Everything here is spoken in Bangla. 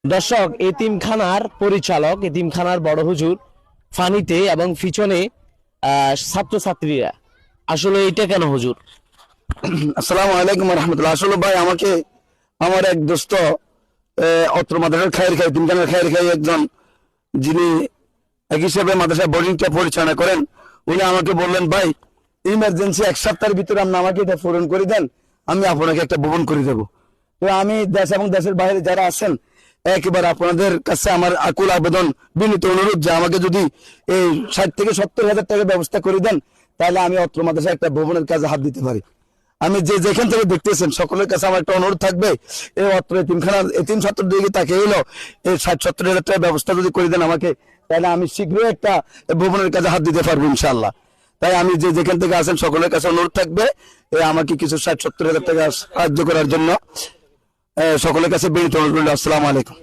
দর্শক, এতিমখানার পরিচালক, এতিমখানার বড় হুজুর ফানিতে এবং পিছনে ছাত্রছাত্রীরা। আসলে এটা কেন হুজুর? আসসালামু আলাইকুম রহমতুল্লাহ। আসলে ভাই আমাকে আমার এক দোস্ত অত্র মাদ্রাসার খায়ের খাই তিনখানের খায়ের খাই একজন যিনি এক হিসেবে মাদ্রাসা বোর্ডিংটা পরিচালনা করেন, উনি আমাকে বললেন, ভাই ইমার্জেন্সি এক সপ্তাহের ভিতরে আপনি আমাকে এটা পূরণ করে দেন, আমি আপনাকে একটা ভবন করে দেবো। তো আমি দেশ এবং দেশের বাইরে যারা আছেন একেবারে আপনাদের কাছে আমার আকুল আবেদন, বিনীত অনুরোধ যে আমাকে যদি এই 60 থেকে 70 হাজার টাকার ব্যবস্থা করে দেন, তাহলে আমি অত্র মাদ্রাসা একটা ভবনের কাজে হাত দিতে পারি। আমি যেখান থেকে দেখতেছেন সকলের কাছে আমার একটা অনুরোধ থাকবে, এই অত্র এতিমখানার এতিম ছাত্র দিকে তাকে এলো এই 60-70 হাজার টাকার ব্যবস্থা যদি করে দেন আমাকে, তাহলে আমি শীঘ্রই একটা ভবনের কাজে হাত দিতে পারবো ইনশাআল্লাহ। তাই আমি যেখান থেকে আছেন সকলের কাছে অনুরোধ থাকবে আমাকে কিছু 60-70 হাজার টাকা সাহায্য করার জন্য। সকলের কাছে বিনীত অনুরোধ। আসসালামু আলাইকুম।